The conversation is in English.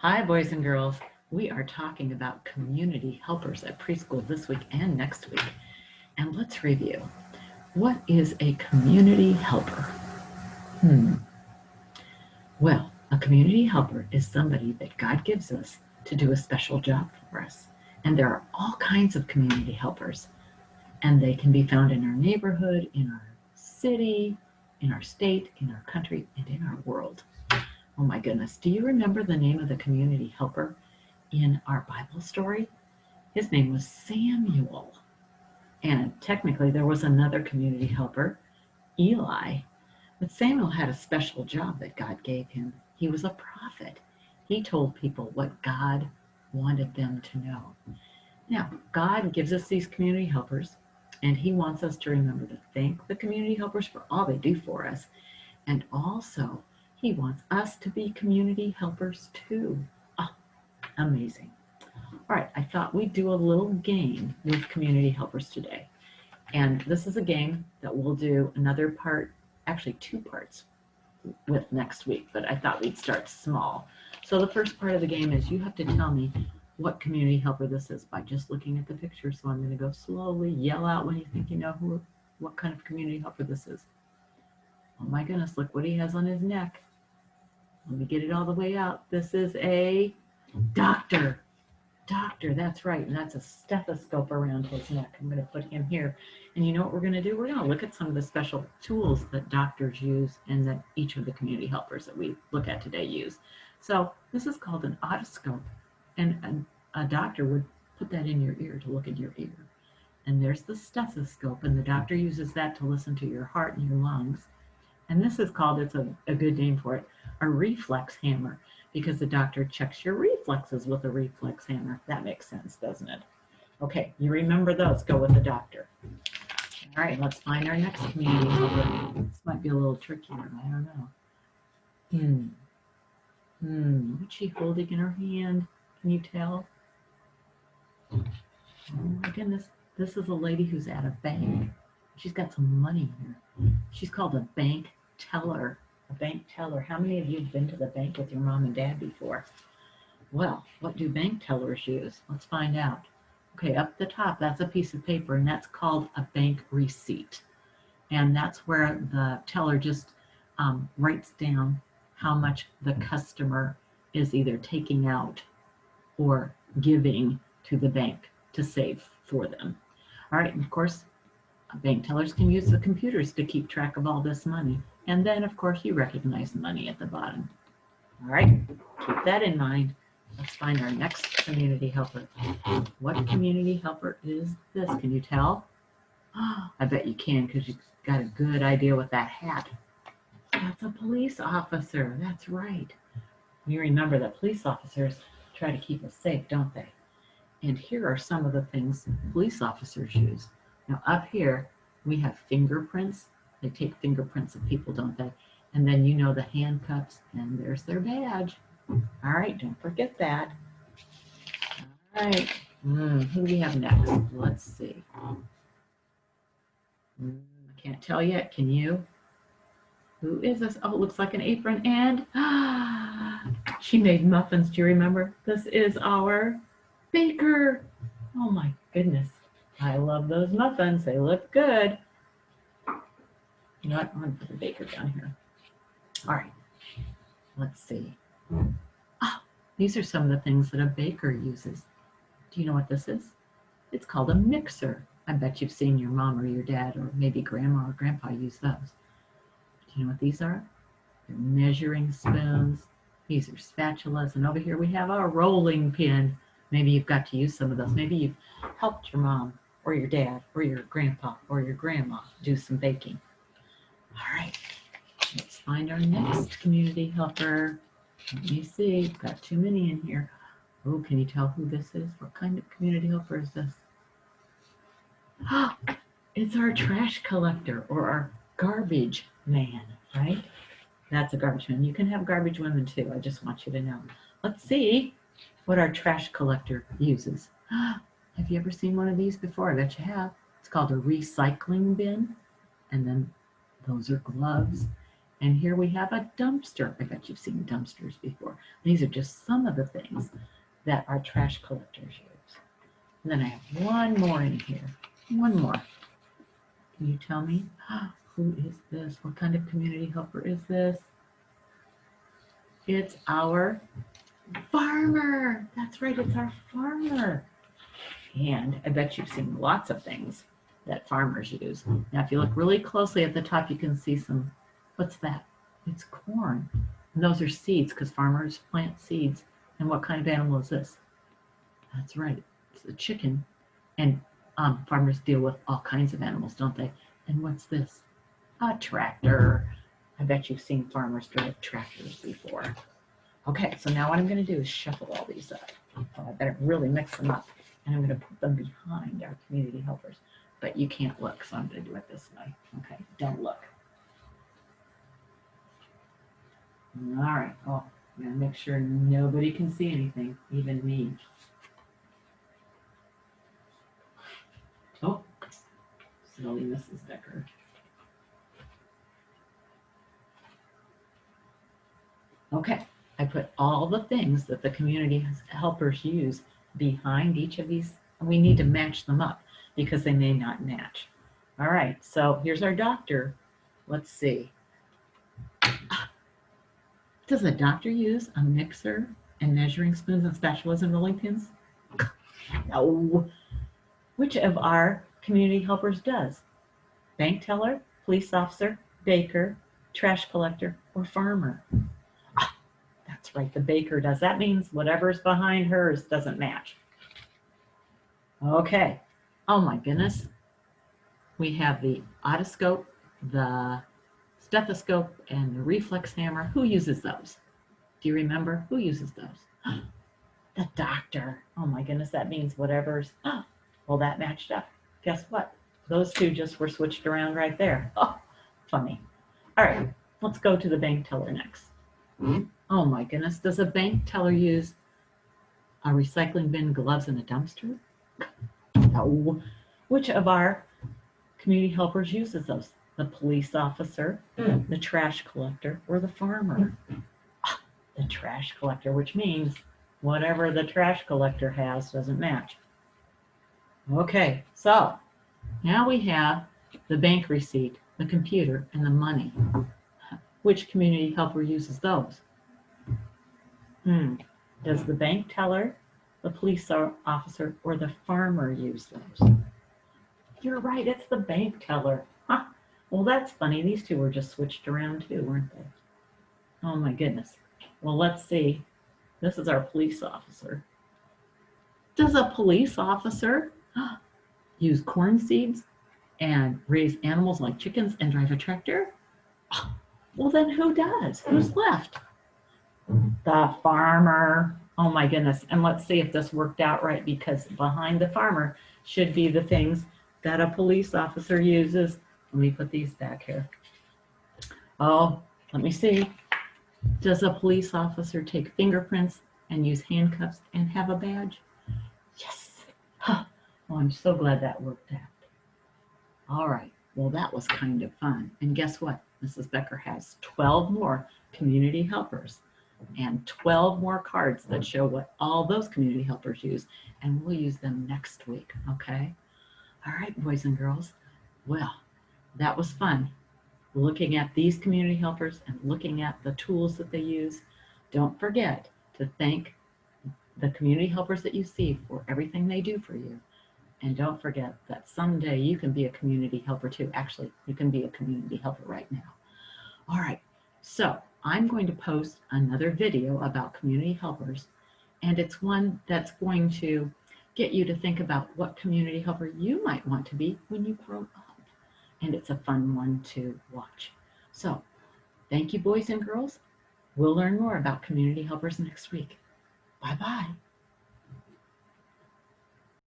Hi, boys and girls. We are talking about community helpers at preschool this week and next week. And let's review. What is a community helper? Well, a community helper is somebody that God gives us to do a special job for us. And there are all kinds of community helpers. And they can be found in our neighborhood, in our city, in our state, in our country, and in our world. Oh my goodness. Do you remember the name of the community helper in our Bible story? His name was Samuel. And technically, there was another community helper, Eli. But Samuel had a special job that God gave him. He was a prophet. He told people what God wanted them to know. Now, God gives us these community helpers, and He wants us to remember to thank the community helpers for all they do for us. And also, He wants us to be community helpers too. Oh, amazing. All right, I thought we'd do a little game with community helpers today. And this is a game that we'll do another part, actually 2 parts with next week, but I thought we'd start small. So the first part of the game is you have to tell me what community helper this is by just looking at the picture. So I'm going to go slowly, yell out when you think you know what kind of community helper this is. Oh my goodness, look what he has on his neck. Let me get it all the way out. This is a doctor. Doctor, that's right, and that's a stethoscope around his neck. I'm going to put him here. And you know what we're going to do? We're going to look at some of the special tools that doctors use and that each of the community helpers that we look at today use. So this is called an otoscope, and a doctor would put that in your ear to look at your ear. And there's the stethoscope, and the doctor uses that to listen to your heart and your lungs. And this is called, it's a good name for it, a reflex hammer, because the doctor checks your reflexes with a reflex hammer. That makes sense, doesn't it? Okay, you remember those, go with the doctor. All right, let's find our next community helper. This might be a little trickier, I don't know. What's she holding in her hand? Can you tell? Oh my goodness, this is a lady who's at a bank. She's got some money here. She's called a bank teller. A bank teller. How many of you have been to the bank with your mom and dad before? Well, what do bank tellers use? Let's find out. Okay, up the top, that's a piece of paper, and that's called a bank receipt. And that's where the teller just writes down how much the customer is either taking out or giving to the bank to save for them. All right, and of course, bank tellers can use the computers to keep track of all this money. And then, of course, you recognize the money at the bottom. All right, keep that in mind. Let's find our next community helper. What community helper is this? Can you tell? Oh, I bet you can because you've got a good idea with that hat. That's a police officer. That's right. You remember that police officers try to keep us safe, don't they? And here are some of the things police officers use. Now up here, we have fingerprints. They take fingerprints of people, don't they? And then you know the handcuffs, and there's their badge. All right, don't forget that. All right, who do we have next? Let's see. I can't tell yet, can you? Who is this? Oh, it looks like an apron, and she made muffins, do you remember? This is our baker. Oh my goodness. I love those muffins. They look good. You know what? I'm going to put the baker down here. All right. Let's see. Oh, these are some of the things that a baker uses. Do you know what this is? It's called a mixer. I bet you've seen your mom or your dad or maybe grandma or grandpa use those. Do you know what these are? They're measuring spoons. These are spatulas. And over here we have a rolling pin. Maybe you've got to use some of those. Maybe you've helped your mom or your dad or your grandpa or your grandma do some baking. All right, let's find our next community helper. Let me see, we've got too many in here. Oh, can you tell who this is? What kind of community helper is this? Oh, it's our trash collector or our garbage man, right? That's a garbage man. You can have garbage women too. I just want you to know. Let's see what our trash collector uses. Have you ever seen one of these before? I bet you have. It's called a recycling bin. And then those are gloves. And here we have a dumpster. I bet you've seen dumpsters before. These are just some of the things that our trash collectors use. And then I have one more in here. One more. Can you tell me? Who is this? What kind of community helper is this? It's our farmer. That's right, it's our farmer. And I bet you've seen lots of things that farmers use. Now, if you look really closely at the top, you can see some, what's that? It's corn. And those are seeds because farmers plant seeds. And what kind of animal is this? That's right, it's a chicken. And farmers deal with all kinds of animals, don't they? And what's this? A tractor. I bet you've seen farmers drive tractors before. Okay, so now what I'm going to do is shuffle all these up. I better really mix them up. And I'm going to put them behind our community helpers. But you can't look, so I'm going to do it this way. Okay, don't look. All right, oh, I'm going to make sure nobody can see anything, even me. Oh, silly Mrs. Becker. Okay, I put all the things that the community helpers use behind each of these. And we need to match them up because they may not match. All right, so here's our doctor. Let's see. Does a doctor use a mixer and measuring spoons and spatulas and rolling pins? No. Which of our community helpers does? Bank teller, police officer, baker, trash collector, or farmer? That's right, the baker does. That means whatever's behind hers doesn't match. Okay. Oh my goodness. We have the otoscope, the stethoscope, and the reflex hammer. Who uses those? Do you remember? Who uses those? The doctor. Oh my goodness, that means whatever's, well, that matched up. Guess what? Those two just were switched around right there. Oh, funny. All right, let's go to the bank teller next. Oh my goodness, does a bank teller use a recycling bin, gloves, and a dumpster? No. Which of our community helpers uses those? The police officer, the trash collector, or the farmer? The trash collector, which means whatever the trash collector has doesn't match. Okay, so now we have the bank receipt, the computer, and the money. Which community helper uses those? Does the bank teller, the police officer, or the farmer use those? You're right, it's the bank teller. Huh. Well, that's funny. These two were just switched around too, weren't they? Oh my goodness. Well, let's see. This is our police officer. Does a police officer use corn seeds and raise animals like chickens and drive a tractor? Well, then who does? Who's left? The farmer. Oh my goodness. And let's see if this worked out right, because behind the farmer should be the things that a police officer uses. Let me put these back here. Oh, let me see. Does a police officer take fingerprints and use handcuffs and have a badge? Yes. Huh. Well, I'm so glad that worked out. All right. Well, that was kind of fun. And guess what? Mrs. Becker has 12 more community helpers and 12 more cards that show what all those community helpers use. And we'll use them next week, okay? All right, boys and girls. Well, that was fun. Looking at these community helpers and looking at the tools that they use. Don't forget to thank the community helpers that you see for everything they do for you. And don't forget that someday you can be a community helper too. Actually, you can be a community helper right now. All right, so I'm going to post another video about community helpers, and it's one that's going to get you to think about what community helper you might want to be when you grow up. And it's a fun one to watch. So thank you, boys and girls. We'll learn more about community helpers next week. Bye-bye.